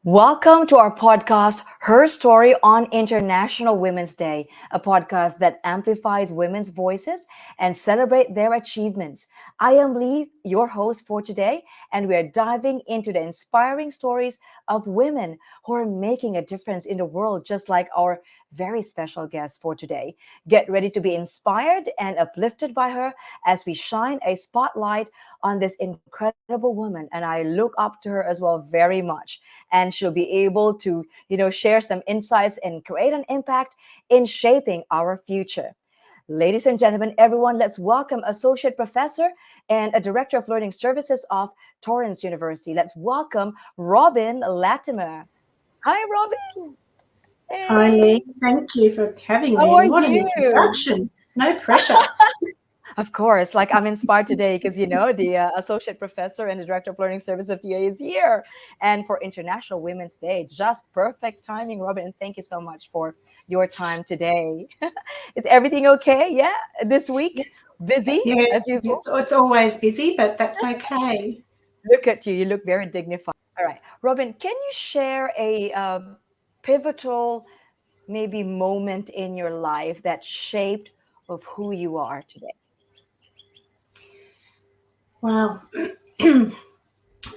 Welcome to our podcast, Her Story on International Women's Day, a podcast that amplifies women's voices and celebrate their achievements. I am Lee, your host for today, and we are diving into the inspiring stories of women who are making a difference in the world, just like our very special guest for today. Get ready to be inspired and uplifted by her as we shine a spotlight on this incredible woman, and I look up to her as well very much, and she'll be able to share some insights and create an impact in shaping our future. Ladies and gentlemen, everyone, let's welcome Associate Professor and a Director of Learning Services of Torrens University. Let's welcome Robyn Latimer. Hi, Robyn. Hi, Hey, Lee. Thank you for having how me. are And what an you? introduction. No pressure. Of course, like I'm inspired today because the associate professor and the director of learning service of TA is here, and for International Women's Day, just perfect timing, Robyn. And thank you so much for your time today. Is everything okay? Yeah, this week Yes, busy as yes, usual. it's always busy, but that's okay. Look at you; you look very dignified. All right, Robyn, can you share a pivotal, maybe moment in your life that shaped of who you are today? Wow.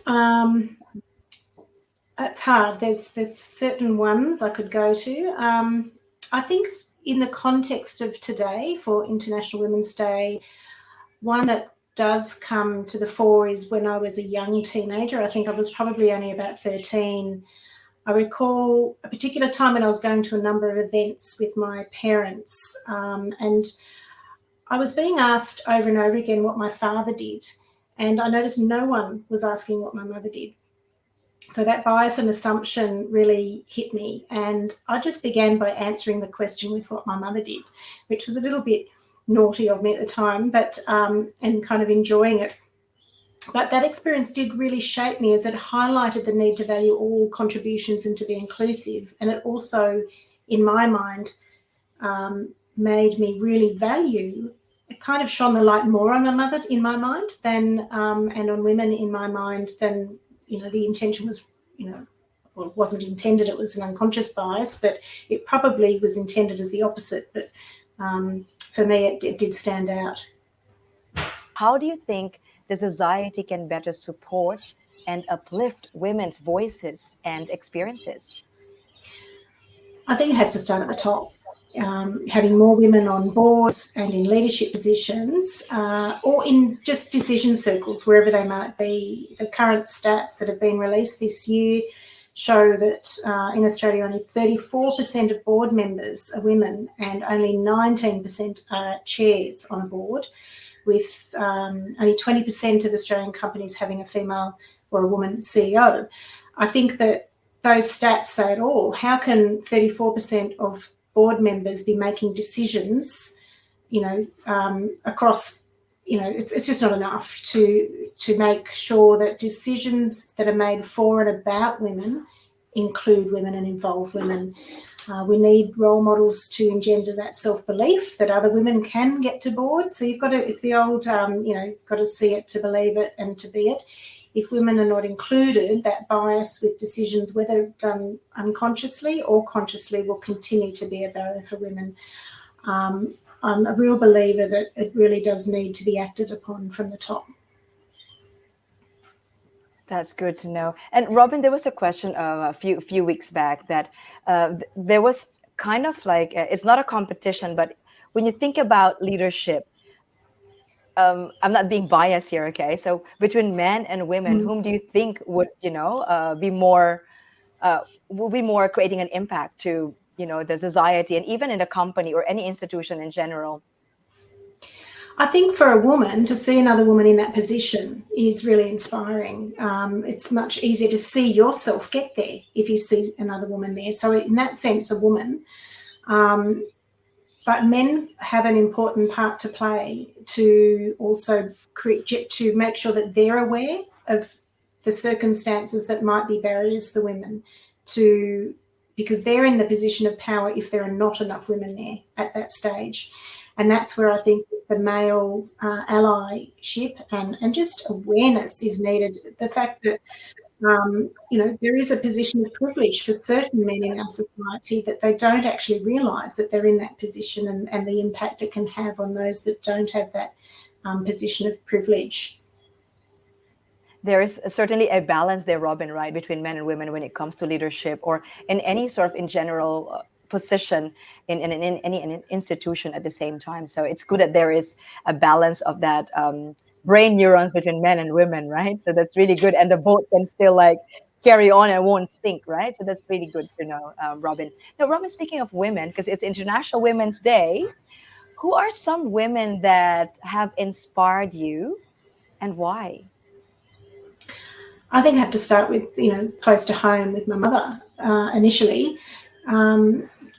um, that's hard. There's certain ones I could go to. I think in the context of today for International Women's Day, one that does come to the fore is when I was a young teenager. I think I was probably only about 13. I recall a particular time when I was going to a number of events with my parents, and I was being asked over and over again what my father did, and I noticed no one was asking what my mother did. So that bias and assumption really hit me, and I just began by answering the question with what my mother did, which was a little bit naughty of me at the time, but and kind of enjoying it. But that experience did really shape me as it highlighted the need to value all contributions and to be inclusive. And it also, in my mind, made me really value. It kind of shone the light more on my mother in my mind than and on women in my mind than the intention was. Well, it wasn't intended. It was an unconscious bias, but it probably was intended as the opposite. But for me, it did stand out. How do you think the society can better support and uplift women's voices and experiences? I think it has to start at the top. Having more women on boards and in leadership positions, or in just decision circles, wherever they might be. The current stats that have been released this year show that in Australia only 34% of board members are women and only 19% are chairs on a board, with only 20% of Australian companies having a female or a woman CEO. I think that those stats say it all. How can 34% of board members be making decisions, across, it's just not enough to make sure that decisions that are made for and about women include women and involve women. We need role models to engender that self-belief that other women can get to board. So you've got to, it's the old, got to see it to believe it and to be it. If women are not included, that bias with decisions, whether done unconsciously or consciously, will continue to be a barrier for women. I'm a real believer that it really does need to be acted upon from the top. That's good to know. And Robyn, there was a question a few weeks back that there was kind of like it's not a competition, but when you think about leadership, I'm not being biased here, okay? So between men and women, Mm. whom do you think would be more will be more creating an impact to the society and even in the company or any institution in general? I think for a woman to see another woman in that position is really inspiring. It's much easier to see yourself get there if you see another woman there. So in that sense, a woman. But men have an important part to play to also to make sure that they're aware of the circumstances that might be barriers for women because they're in the position of power if there are not enough women there at that stage. And that's where I think the male allyship and just awareness is needed. The fact that There is a position of privilege for certain men in our society that they don't actually realise that they're in that position, and the impact it can have on those that don't have that position of privilege. There is certainly a balance there, Robyn, right, between men and women when it comes to leadership or in any sort of in general position in any institution at the same time. So it's good that there is a balance of that brain neurons between men and women, right? So that's really good. And the boat can still like carry on and won't sink, right? So that's really good to know, Robyn. Now, Robyn, speaking of women, because it's International Women's Day, who are some women that have inspired you and why? I think I have to start with, close to home with my mother initially.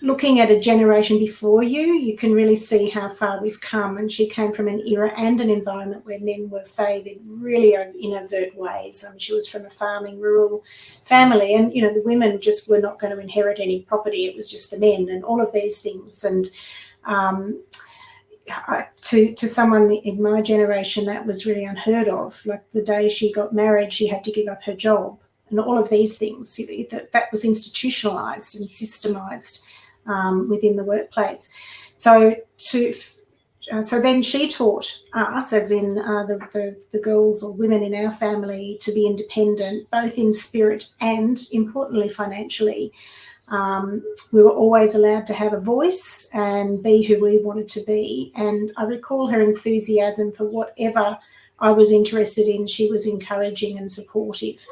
Looking at a generation before you, you can really see how far we've come. And she came from an era and an environment where men were favoured really in overt ways. She was from a farming, rural family, and, the women just were not going to inherit any property. It was just the men and all of these things. And to someone in my generation, that was really unheard of. Like the day she got married, she had to give up her job, and all of these things. That was institutionalised and systemised within the workplace. So then she taught us, as in the girls or women in our family, to be independent, both in spirit and, importantly, financially. We were always allowed to have a voice and be who we wanted to be. And I recall her enthusiasm for whatever I was interested in. She was encouraging and supportive.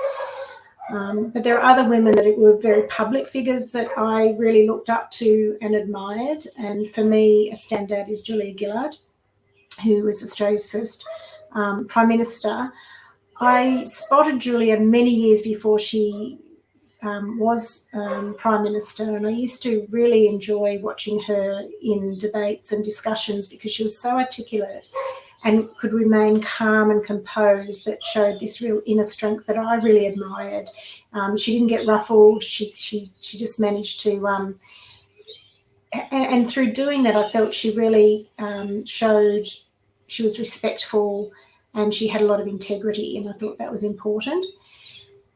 But there are other women that were very public figures that I really looked up to and admired. And for me, a standout is Julia Gillard, who was Australia's first Prime Minister. I spotted Julia many years before she was Prime Minister, and I used to really enjoy watching her in debates and discussions because she was so articulate and could remain calm and composed, that showed this real inner strength that I really admired. She didn't get ruffled. She just managed to, and through doing that, I felt she really showed she was respectful and she had a lot of integrity, and I thought that was important.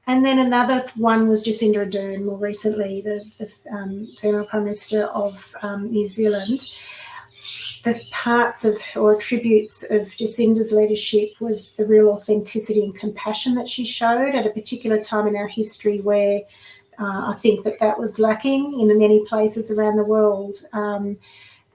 And then another one was Jacinda Ardern, more recently, the female Prime Minister of New Zealand. The parts of or attributes of Jacinda's leadership was the real authenticity and compassion that she showed at a particular time in our history where I think that was lacking in many places around the world.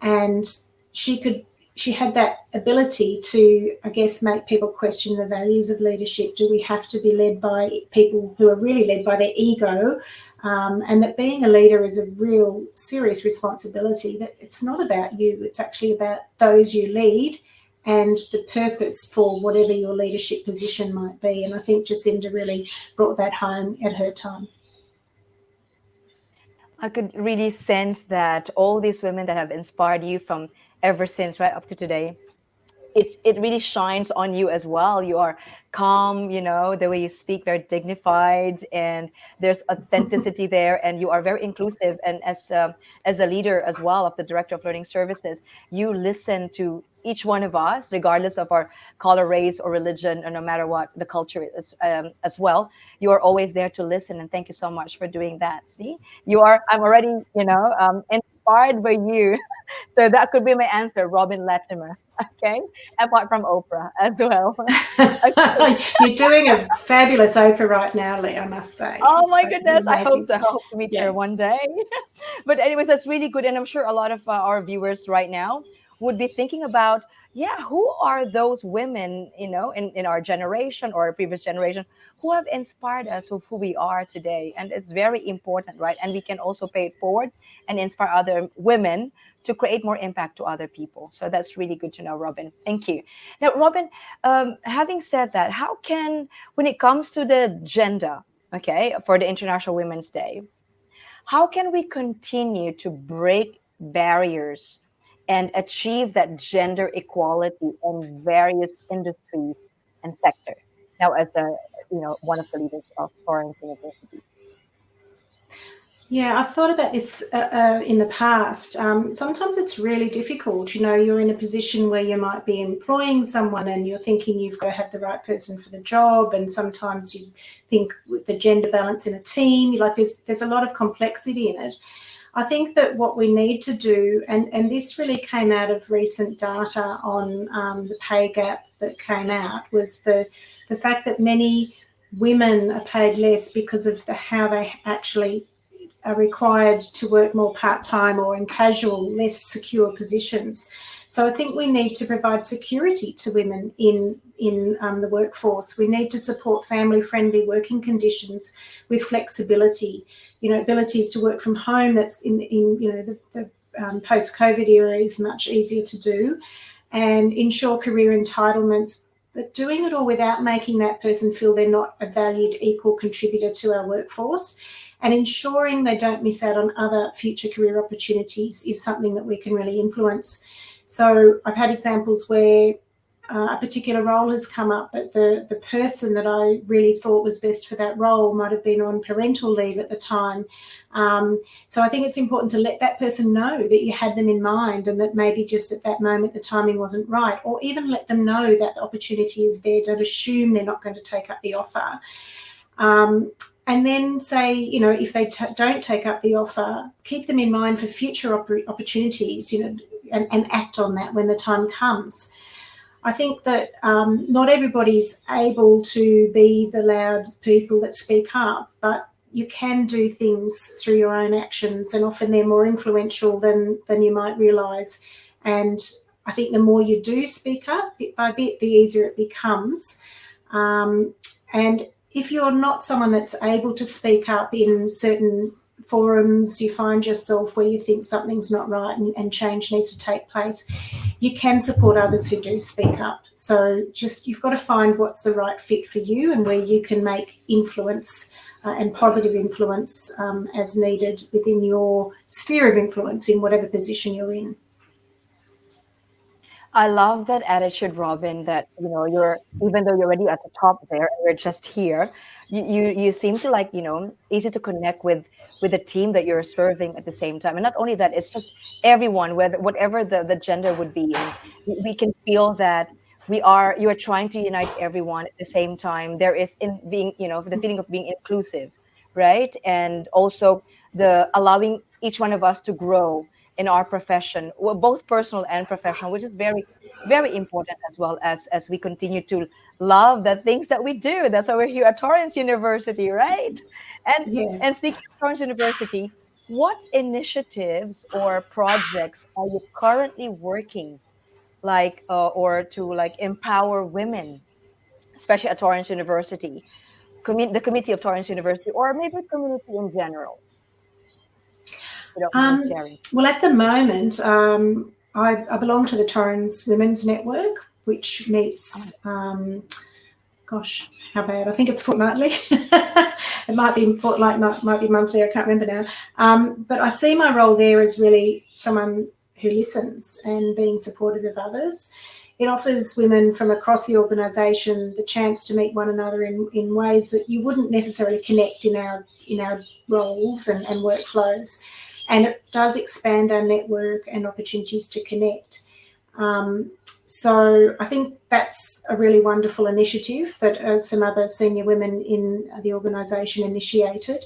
And she had that ability to, I guess, make people question the values of leadership. Do we have to be led by people who are really led by their ego? And that being a leader is a real serious responsibility, that it's not about you, it's actually about those you lead and the purpose for whatever your leadership position might be. And I think Jacinda really brought that home at her time. I could really sense that all these women that have inspired you from ever since right up to today, it really shines on you as well. You are calm, the way you speak, very dignified, and there's authenticity there, and you are very inclusive. And as a leader as well of the Director of Learning Services, you listen to each one of us, regardless of our color, race, or religion, or no matter what the culture is, as well. You are always there to listen, and thank you so much for doing that. See, I'm already, inspired by you. So that could be my answer, Robyn Latimer. Okay, apart from Oprah as well. Okay. You're doing a fabulous Oprah right now, Lee, I must say. Oh my It's goodness, I hope amazing. so. I hope to meet her one day. But anyways, that's really good, and I'm sure a lot of our viewers right now would be thinking about, yeah, who are those women, in our generation or our previous generation who have inspired us of who we are today. And it's very important, right? And we can also pay it forward and inspire other women to create more impact to other people. So that's really good to know, Robyn. Thank you. Now, Robyn, having said that, how can, when it comes to the gender, okay, for the International Women's Day, how can we continue to break barriers and achieve that gender equality in various industries and sectors? Now, as one of the leaders of Torrens University. Yeah, I've thought about this in the past. Sometimes it's really difficult. You know, you're in a position where you might be employing someone and you're thinking you've got to have the right person for the job. And sometimes you think with the gender balance in a team, like there's a lot of complexity in it. I think that what we need to do, and this really came out of recent data on the pay gap that came out, was the fact that many women are paid less because of how they actually are required to work more part-time or in casual, less secure positions. So I think we need to provide security to women in the workforce. We need to support family-friendly working conditions with flexibility. You know, abilities to work from home. That's in you know the post-COVID era is much easier to do, and ensure career entitlements. But doing it all without making that person feel they're not a valued equal contributor to our workforce, and ensuring they don't miss out on other future career opportunities is something that we can really influence. So I've had examples where a particular role has come up, but the person that I really thought was best for that role might have been on parental leave at the time. So I think it's important to let that person know that you had them in mind and that maybe just at that moment the timing wasn't right, or even let them know that the opportunity is there. Don't assume they're not going to take up the offer. And then say, you know, if they don't take up the offer, keep them in mind for future opportunities, you know, and act on that when the time comes. I think that not everybody's able to be the loud people that speak up, but you can do things through your own actions, and often they're more influential than you might realise. And I think the more you do speak up, bit by bit, the easier it becomes. And if you're not someone that's able to speak up in certain forums, you find yourself where you think something's not right and change needs to take place, you can support others who do speak up. So just you've got to find what's the right fit for you and where you can make influence and positive influence as needed within your sphere of influence in whatever position you're in. I love that attitude, Robyn, that you're, even though you're already at the top there and we're just here, you seem to, like, easy to connect with the team that you're serving at the same time. And not only that, it's just everyone, whether whatever the gender would be. And we can feel that you are trying to unite everyone at the same time. There is in being, the feeling of being inclusive, right? And also the allowing each one of us to grow in our profession, well, both personal and professional, which is very, very important, as well as we continue to love the things that we do. That's why we're here at Torrens University, right? And Yeah. and speaking of Torrens University, what initiatives or projects are you currently working, like, or to, like, empower women, especially at Torrens University, the committee of Torrens University, or maybe community in general? If you don't mind Um, sharing. well, at the moment, I belong to the Torrens Women's Network, which meets, gosh, how bad? I think it's fortnightly. It might be fortnight, might be monthly. I can't remember now. But I see my role there as really someone who listens and being supportive of others. It offers women from across the organisation the chance to meet one another in ways that you wouldn't necessarily connect in our roles and workflows. And it does expand our network and opportunities to connect. So I think that's a really wonderful initiative that some other senior women in the organisation initiated.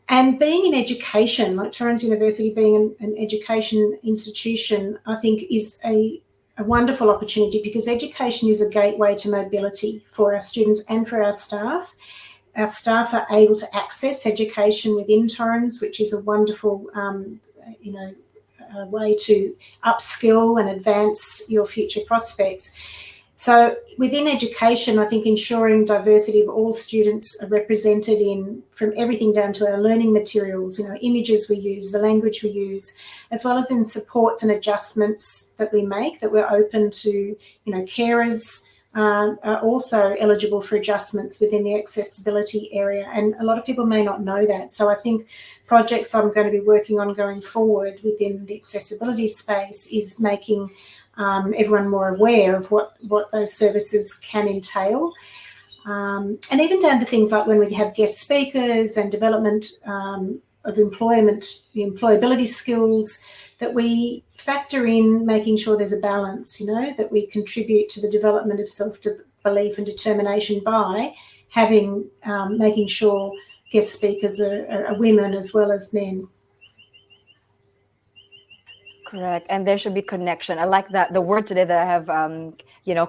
And being in education, like Torrens University being an education institution, I think is a wonderful opportunity, because education is a gateway to mobility for our students and for our staff. Our staff are able to access education within Torrens, which is a wonderful, way to upskill and advance your future prospects. So within education, I think ensuring diversity of all students are represented in, from everything down to our learning materials, images we use, the language we use, as well as in supports and adjustments that we make, that we're open to, carers are also eligible for adjustments within the accessibility area. And a lot of people may not know that. So I think projects I'm going to be working on going forward within the accessibility space is making everyone more aware of what those services can entail. And even down to things like when we have guest speakers and development employment, the employability skills, that we factor in making sure there's a balance, that we contribute to the development of self-belief and determination by having, making sure guest speakers are women as well as men. Correct. And there should be connection. I like that. The word today that I have,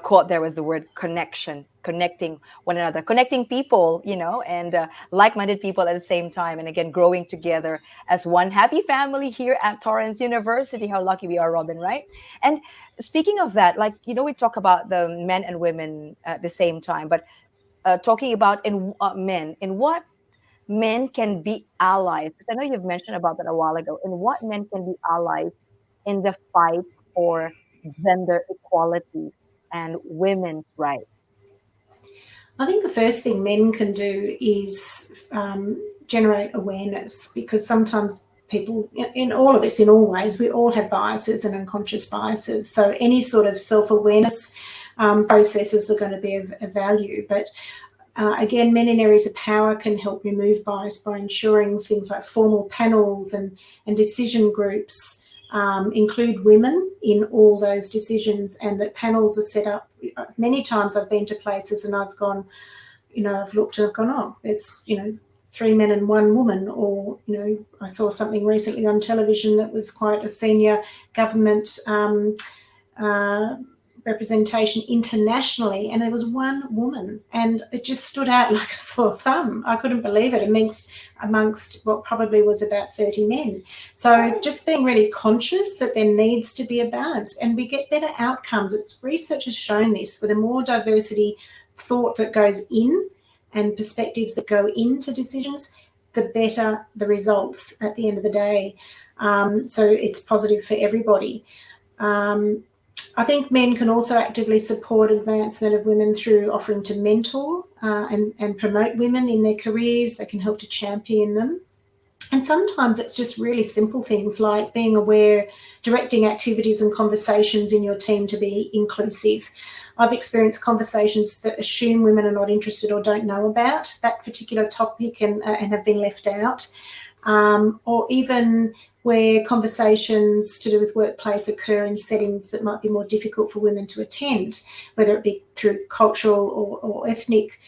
caught there was the word connection, connecting one another, connecting people, and like-minded people at the same time. And again, growing together as one happy family here at Torrens University. How lucky we are, Robyn, right? And speaking of that, we talk about the men and women at the same time, but talking about men, in what men can be allies? Because I know you've mentioned about that a while ago. In what men can be allies in the fight for gender equality and women's rights? I think the first thing men can do is generate awareness, because sometimes people, in all of us, in all ways, we all have biases and unconscious biases. So any sort of self-awareness processes are going to be of value. But again, men in areas of power can help remove bias by ensuring things like formal panels and decision groups include women in all those decisions, and that panels are set up. Many times I've been to places and I've gone, I've looked and I've gone, oh, there's, 3 men and 1 woman. Or, I saw something recently on television that was quite a senior government representation internationally, and there was 1 woman, and it just stood out like a sore thumb. I couldn't believe it amongst what probably was about 30 men. So just being really conscious that there needs to be a balance, and we get better outcomes. Research has shown this. With the more diversity thought that goes in and perspectives that go into decisions, the better the results at the end of the day. So it's positive for everybody. I think men can also actively support advancement of women through offering to mentor and promote women in their careers. They can help to champion them. And sometimes it's just really simple things like being aware, directing activities and conversations in your team to be inclusive. I've experienced conversations that assume women are not interested or don't know about that particular topic and have been left out. Or even where conversations to do with workplace occur in settings that might be more difficult for women to attend, whether it be through cultural or ethnic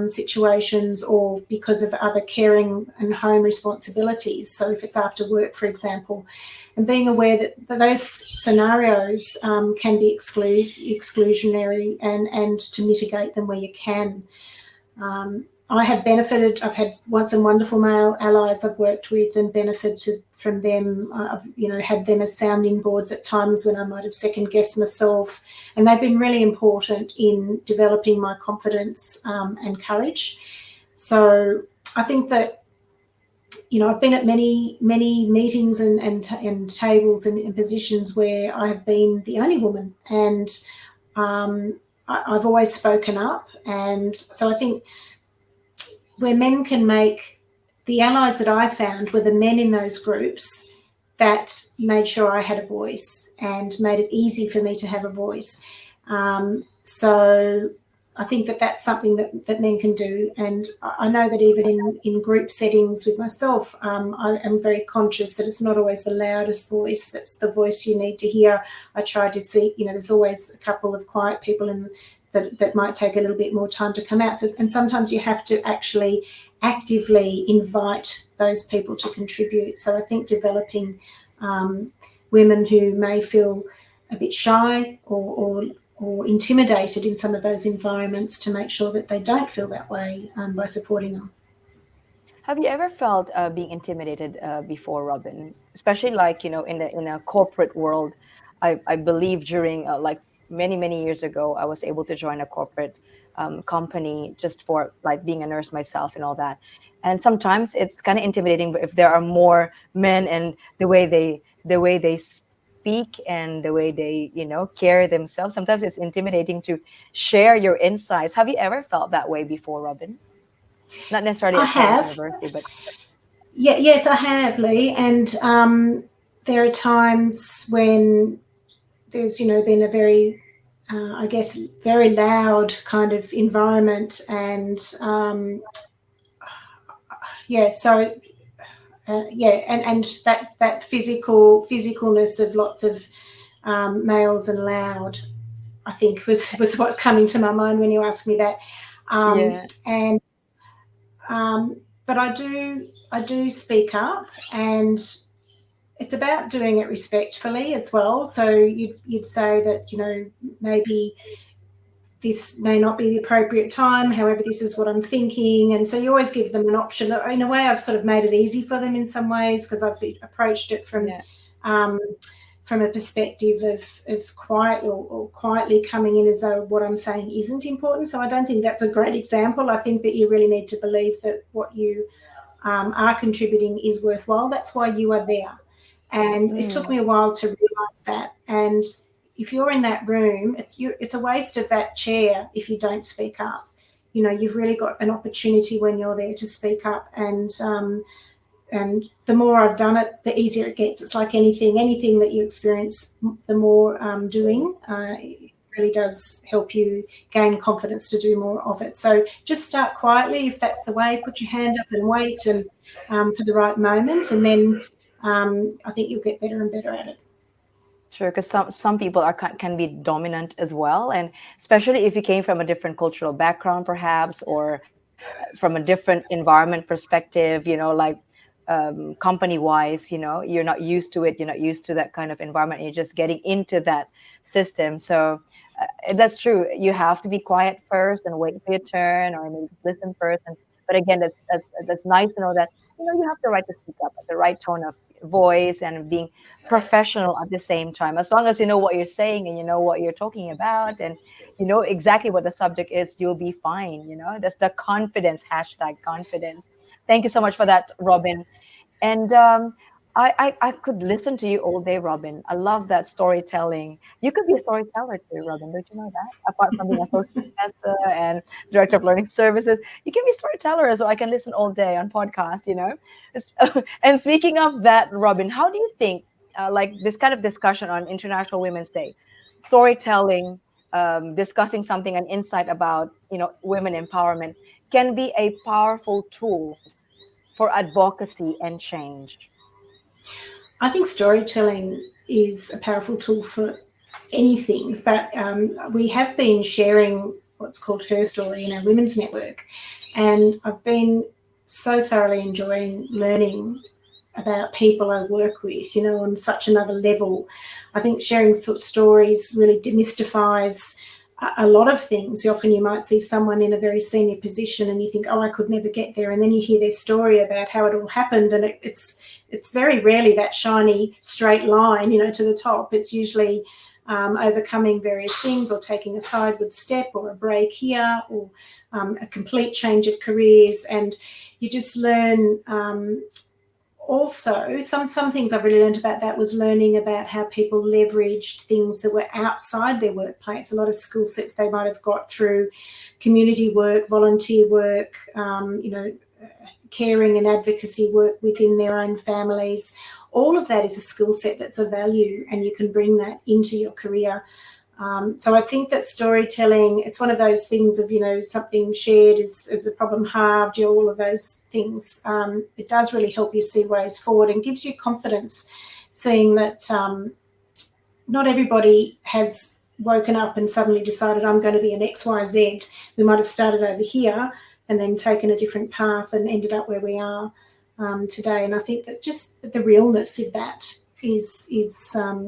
situations, or because of other caring and home responsibilities. So if it's after work, for example, and being aware that those scenarios can be exclusionary, and to mitigate them where you can. I have benefited. I've had some wonderful male allies I've worked with and benefited from them. I've had them as sounding boards at times when I might have second guessed myself, and they've been really important in developing my confidence and courage. So I think that I've been at many meetings and tables and positions where I have been the only woman, and I've always spoken up. And so I think where men can make, the allies that I found were the men in those groups that made sure I had a voice and made it easy for me to have a voice. So I think that's something that men can do. And I know that even in group settings with myself, I am very conscious that it's not always the loudest voice that's the voice you need to hear. I try to see, there's always a couple of quiet people that might take a little bit more time to come out. And sometimes you have to actually actively invite those people to contribute. So I think developing women who may feel a bit shy or intimidated in some of those environments, to make sure that they don't feel that way by supporting them. Have you ever felt being intimidated before, Robyn? Especially in a corporate world. I believe during many years ago, I was able to join a corporate company just for being a nurse myself and all that. And sometimes it's kind of intimidating if there are more men, and the way they speak and the way they carry themselves. Sometimes it's intimidating to share your insights. Have you ever felt that way before, Robyn? Not necessarily at Torrens University, but yes, I have, Lee. And there are times when there's been a very I guess very loud kind of environment, and so and that physicalness of lots of males and loud, I think was what's coming to my mind when you asked me that. And but I do speak up, and it's about doing it respectfully as well. So you'd say that, you know, maybe this may not be the appropriate time, however, this is what I'm thinking. And so you always give them an option. In a way, I've sort of made it easy for them in some ways, because I've approached it from a perspective of quietly coming in as though what I'm saying isn't important. So I don't think that's a great example. I think that you really need to believe that what you are contributing is worthwhile. That's why you are there. And it took me a while to realise that. And if you're in that room, it's a waste of that chair if you don't speak up. You know, you've really got an opportunity when you're there to speak up. And the more I've done it, the easier it gets. It's like anything that you experience, the more doing, it really does help you gain confidence to do more of it. So just start quietly, if that's the way. Put your hand up and wait, and for the right moment, and then I think you'll get better and better at it. Sure, because some people can be dominant as well, and especially if you came from a different cultural background, perhaps, or from a different environment perspective, you know, like company wise, you know, you're not used to it, you're not used to that kind of environment, you're just getting into that system. So that's true. You have to be quiet first and wait for your turn, or maybe just listen first. But again, that's nice to know that, you know, you have the right to speak up at the right tone of voice and being professional at the same time. As long as you know what you're saying and you know what you're talking about and you know exactly what the subject is, you'll be fine. You know, that's the confidence, #confidence. Thank you so much for that, Robyn. And I could listen to you all day, Robyn. I love that storytelling. You could be a storyteller too, Robyn. Don't you know that? Apart from being a social professor and director of learning services, you can be a storyteller as well. I can listen all day on podcasts, you know. And speaking of that, Robyn, how do you think, like this kind of discussion on International Women's Day, storytelling, discussing something, an insight about, you know, women empowerment can be a powerful tool for advocacy and change? I think storytelling is a powerful tool for anything, but we have been sharing what's called Her Story in our women's network, and I've been so thoroughly enjoying learning about people I work with, you know, on such another level. I think sharing sort of stories really demystifies a lot of things. Often you might see someone in a very senior position and you think, oh, I could never get there, and then you hear their story about how it all happened, and it's very rarely that shiny straight line, you know, to the top. It's usually overcoming various things, or taking a sideward step, or a break here, or a complete change of careers. And you just learn also some things I've really learned about that was learning about how people leveraged things that were outside their workplace. A lot of skill sets they might have got through community work, volunteer work, you know, caring and advocacy work within their own families. All of that is a skill set that's of value, and you can bring that into your career. So I think that storytelling, it's one of those things of, you know, something shared is a problem halved, you know, all of those things. It does really help you see ways forward and gives you confidence, seeing that not everybody has woken up and suddenly decided I'm going to be an XYZ. We might have started over here and then taken a different path and ended up where we are today. And I think that just the realness of that is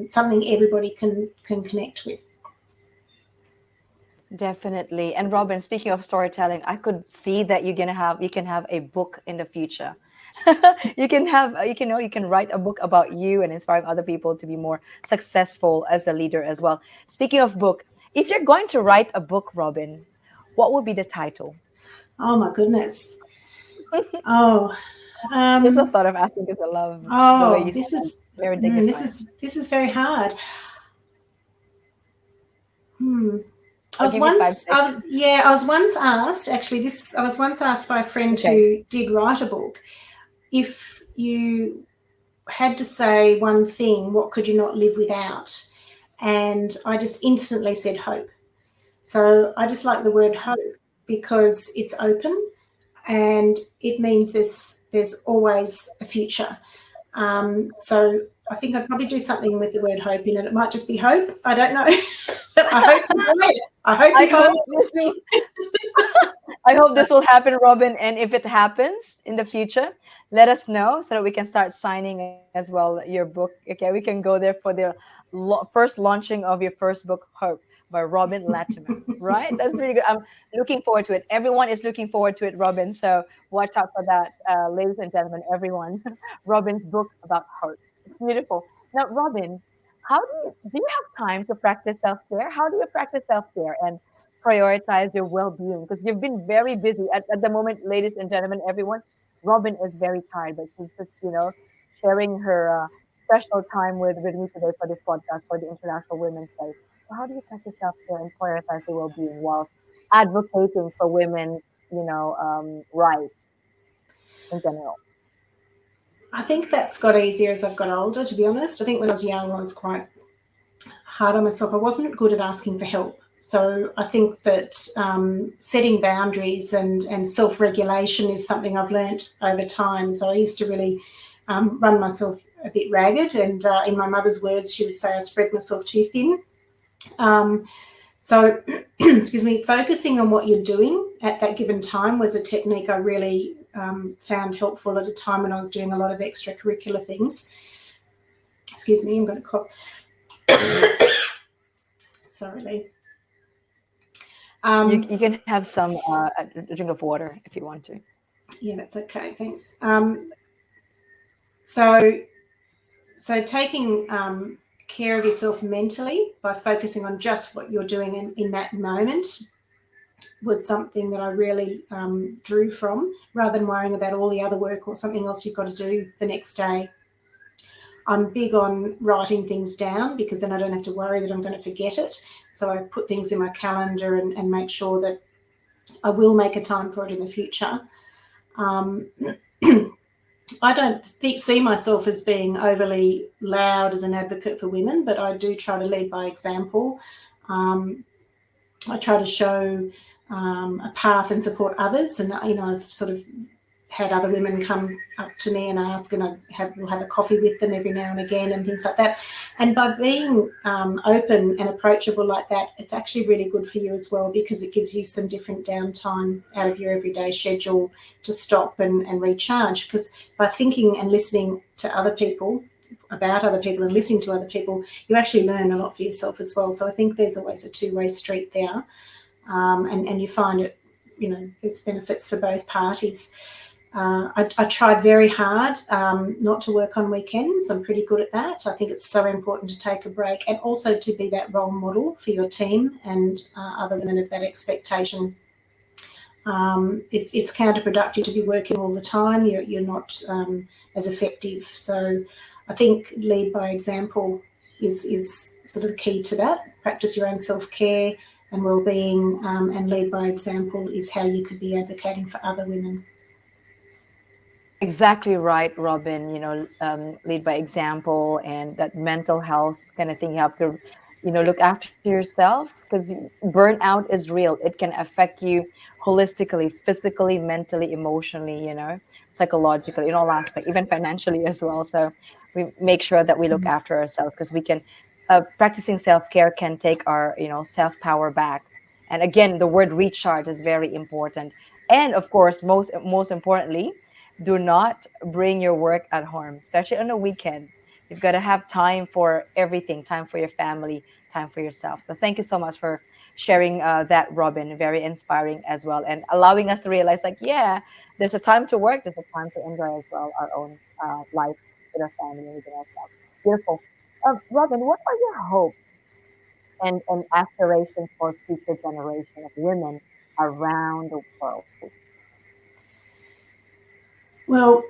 something everybody can connect with. Definitely. And Robyn, speaking of storytelling, I could see that you can have a book in the future. You can write a book about you and inspiring other people to be more successful as a leader as well. Speaking of book, if you're going to write a book, Robyn, what would be the title? Oh my goodness. Oh, Just the thought of asking because I love the way you this sound. is Very dignified. this is very hard. I'll give you 5 seconds. I was once asked, actually, I was once asked by a friend who did write a book, if you had to say one thing, what could you not live without? And I just instantly said hope. So I just like the word hope because it's open. and it means there's always a future. So I think I'd probably do something with the word hope in it. It might just be hope. I don't know. I hope you buy it. I hope I you buy hope this will, I hope this will happen, Robyn. And if it happens in the future, let us know so that we can start signing as well your book. Okay, we can go there for the first launching of your first book, Hope, by Robyn Latimer. Right? That's really good. I'm looking forward to it. Everyone is looking forward to it, Robyn. So watch out for that, ladies and gentlemen, everyone. Robyn's book about hope. It's beautiful. Now, Robyn, how do you have time to practice self care? How do you practice self care and prioritize your well-being, because you've been very busy at the moment, ladies and gentlemen, everyone. Robyn is very tired, but she's just sharing her special time with me today for this podcast for the International Women's Day. So how do you practice self-care and prioritize your well-being while advocating for women's rights in general? I think that's got easier as I've got older, to be honest. I think when I was young, I was quite hard on myself. I wasn't good at asking for help. So I think that setting boundaries and self-regulation is something I've learnt over time. So I used to really run myself a bit ragged, and in my mother's words, she would say I spread myself too thin. So, excuse me, focusing on what you're doing at that given time was a technique I really found helpful at a time when I was doing a lot of extracurricular things. Excuse me, I'm going to cough. Sorry, Lee. You can have some a drink of water if you want to. Yeah, that's okay. Thanks. So taking care of yourself mentally by focusing on just what you're doing in that moment was something that I really drew from, rather than worrying about all the other work or something else you've got to do the next day. I'm big on writing things down because then I don't have to worry that I'm going to forget it. So I put things in my calendar and make sure that I will make a time for it in the future. I don't see myself as being overly loud as an advocate for women, but I do try to lead by example. I try to show a path and support others, and I've sort of had other women come up to me and ask, and we'll have a coffee with them every now and again and things like that. And by being open and approachable like that, it's actually really good for you as well, because it gives you some different downtime out of your everyday schedule to stop and recharge. Because by thinking and listening to other people, about other people and listening to other people, you actually learn a lot for yourself as well. So I think there's always a two-way street there, and you find it, there's benefits for both parties. I tried very hard not to work on weekends. I'm pretty good at that. I think it's so important to take a break and also to be that role model for your team and other women of that expectation. It's counterproductive to be working all the time. You're not as effective. So I think lead by example is sort of key to that. Practice your own self-care and well-being, and lead by example is how you could be advocating for other women. Exactly right, Robyn. Lead by example, and that mental health kind of thing. You have to, look after yourself, because burnout is real. It can affect you holistically, physically, mentally, emotionally, psychologically, in all aspects, even financially as well. So we make sure that we look after ourselves, because we can, practicing self-care can take our, self-power back. And again, the word recharge is very important. And of course, most importantly, do not bring your work at home, especially on a weekend. You've got to have time for everything, time for your family, time for yourself. So thank you so much for sharing that, Robyn. Very inspiring as well, and allowing us to realize, like, yeah, there's a time to work, there's a time to enjoy as well our own life with our family and within ourselves. Beautiful. Robyn, what are your hopes and aspirations for future generation of women around the world? Well,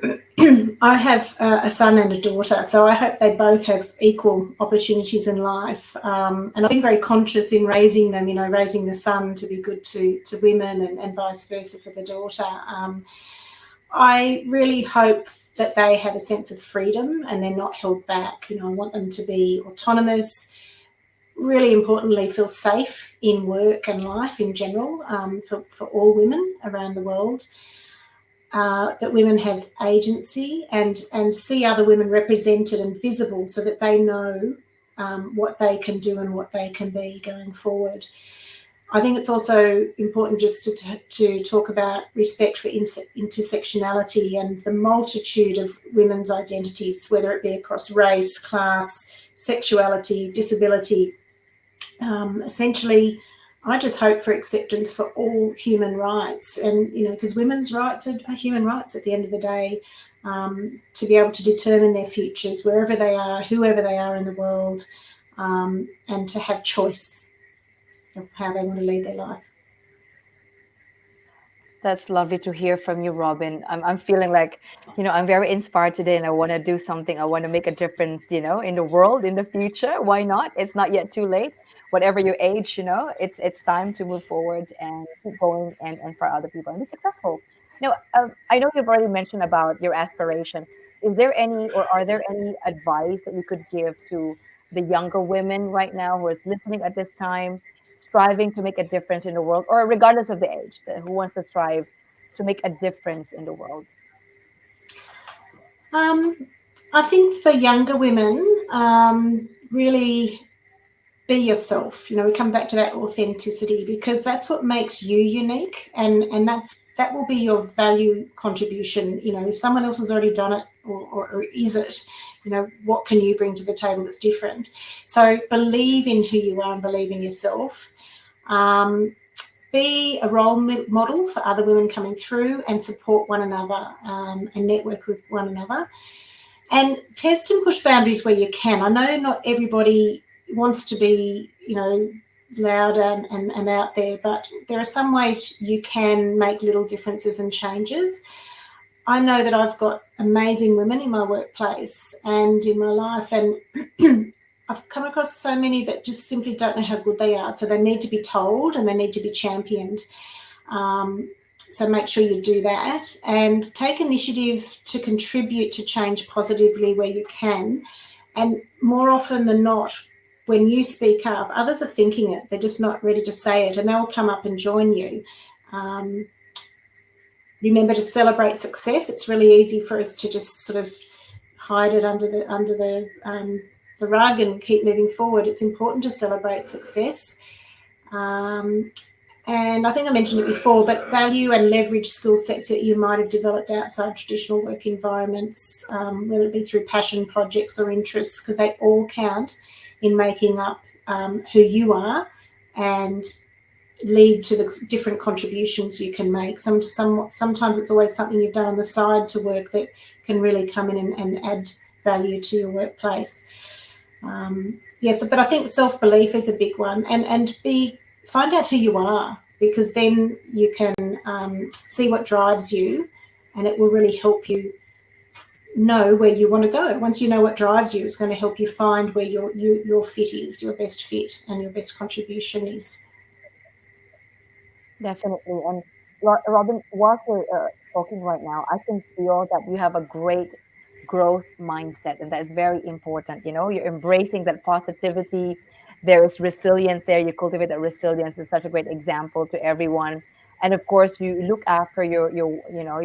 I have a son and a daughter, so I hope they both have equal opportunities in life. And I've been very conscious in raising them, raising the son to be good to women and vice versa for the daughter. I really hope that they have a sense of freedom and they're not held back. I want them to be autonomous, really importantly, feel safe in work and life in general, for all women around the world. that women have agency and see other women represented and visible so that they know what they can do and what they can be going forward. I think it's also important just to talk about respect for intersectionality and the multitude of women's identities, whether it be across race, class, sexuality, disability. Essentially, I just hope for acceptance for all human rights, and because women's rights are human rights at the end of the day, to be able to determine their futures wherever they are, whoever they are in the world, and to have choice of how they want to lead their life. That's lovely to hear from you, Robyn. I'm feeling like, I'm very inspired today and I want to do something. I want to make a difference, in the world in the future. Why not? It's not yet too late. Whatever your age, it's time to move forward and keep going and inspire other people and be successful. Now, I know you've already mentioned about your aspiration. Is there any, or are there any advice that you could give to the younger women right now who is listening at this time, striving to make a difference in the world, or regardless of the age, who wants to strive to make a difference in the world? Um, I think for younger women, really be yourself. We come back to that authenticity, because that's what makes you unique, and that will be your value contribution. If someone else has already done it, or is it, what can you bring to the table that's different? So believe in who you are and believe in yourself. Be a role model for other women coming through, and support one another, and network with one another, and test and push boundaries where you can. I know not everybody wants to be, loud and out there, but there are some ways you can make little differences and changes. I know that I've got amazing women in my workplace and in my life, and I've come across so many that just simply don't know how good they are. So they need to be told and they need to be championed. So make sure you do that and take initiative to contribute to change positively where you can. And more often than not, when you speak up, others are thinking it. They're just not ready to say it, and they'll come up and join you. Remember to celebrate success. It's really easy for us to just sort of hide it under the rug and keep moving forward. It's important to celebrate success. And I think I mentioned it before, but value and leverage skill sets that you might have developed outside traditional work environments, whether it be through passion projects or interests, because they all count in making up who you are and lead to the different contributions you can make. Sometimes it's always something you've done on the side to work that can really come in and add value to your workplace. Yes, but I think self-belief is a big one, and find out who you are, because then you can see what drives you, and it will really help you know where you want to go. Once you know what drives you, it's going to help you find where your fit is, your best fit, and your best contribution is. Definitely. And Robyn, whilst we're talking right now, I can feel that you have a great growth mindset, and that is very important. You're embracing that positivity. There is resilience there. You cultivate that resilience. Is such a great example to everyone. And of course, you look after your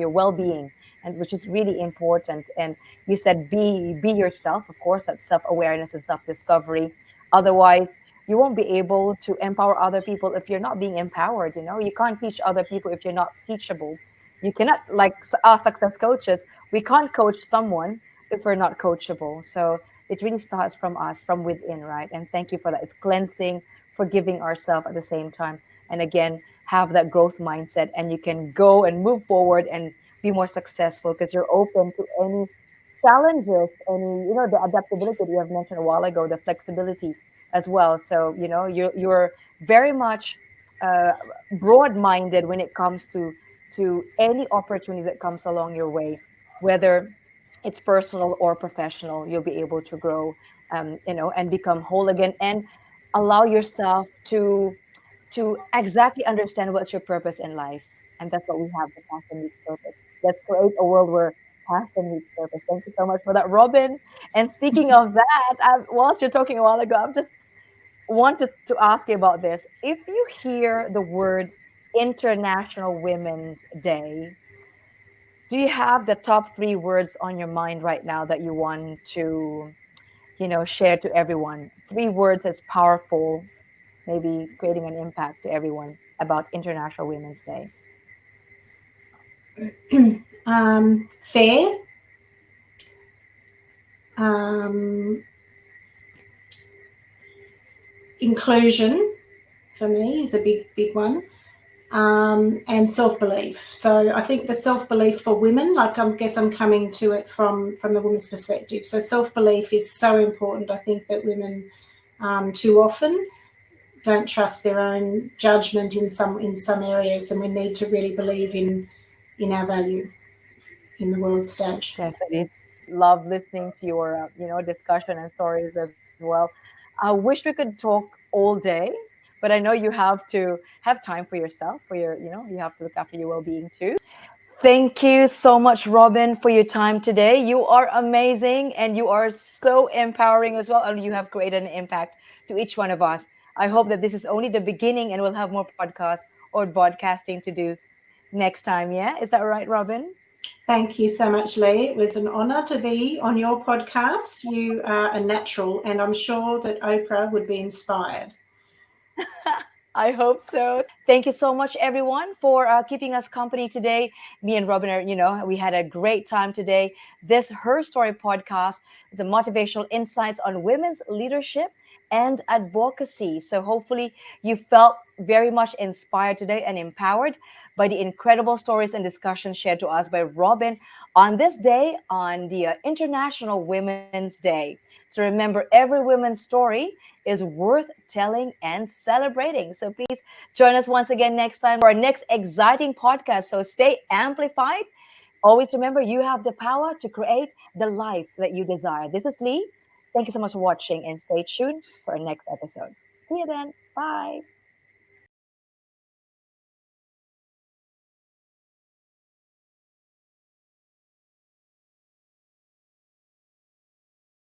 well-being, and which is really important. And you said be yourself. Of course, that's self-awareness and self-discovery. Otherwise, you won't be able to empower other people if you're not being empowered. You can't teach other people if you're not teachable. You cannot, like us success coaches, we can't coach someone if we're not coachable. So it really starts from us, from within, right? And thank you for that. It's cleansing, forgiving ourselves at the same time, and again, have that growth mindset, and you can go and move forward and be more successful because you're open to any challenges, any, the adaptability that you have mentioned a while ago, the flexibility as well. So, you're very much uh, broad-minded when it comes to any opportunity that comes along your way, whether it's personal or professional. You'll be able to grow, and become whole again, and allow yourself to exactly understand what's your purpose in life. And that's what we have, the passion meets purpose. Let's create a world where passion meets purpose. Thank you so much for that, Robyn. And speaking of that, whilst you're talking a while ago, I'm just wanted to ask you about this. If you hear the word International Women's Day, Do you have the top three words on your mind right now that you want to, share to everyone? Three words that's powerful, maybe creating an impact to everyone about International Women's Day. Fair, um, inclusion for me is a big one, and self-belief. So I think the self-belief for women, like I guess I'm coming to it from the woman's perspective. So self-belief is so important. I think that women too often don't trust their own judgment in some areas, and we need to really believe in our value in the world stage. Definitely love listening to your, discussion and stories as well. I wish we could talk all day, but I know you have to have time for yourself, for your, you have to look after your well-being too. Thank you so much, Robyn, for your time today. You are amazing and you are so empowering as well. And you have created an impact to each one of us. I hope that this is only the beginning and we'll have more podcasts or broadcasting to do next time. Yeah. Is that right, Robyn? Thank you so much, Lee. It was an honour to be on your podcast. You are a natural, and I'm sure that Oprah would be inspired. I hope so. Thank you so much, everyone, for keeping us company today. Me and Robyn are, we had a great time today. This Her Story podcast is a motivational insights on women's leadership and advocacy. So hopefully you felt very much inspired today and empowered by the incredible stories and discussions shared to us by Robyn on this day, on the International Women's Day. So remember, every woman's story is worth telling and celebrating. So please join us once again next time for our next exciting podcast. So stay amplified. Always remember, you have the power to create the life that you desire. This is Lee. Thank you so much for watching and stay tuned for our next episode. See you then. Bye.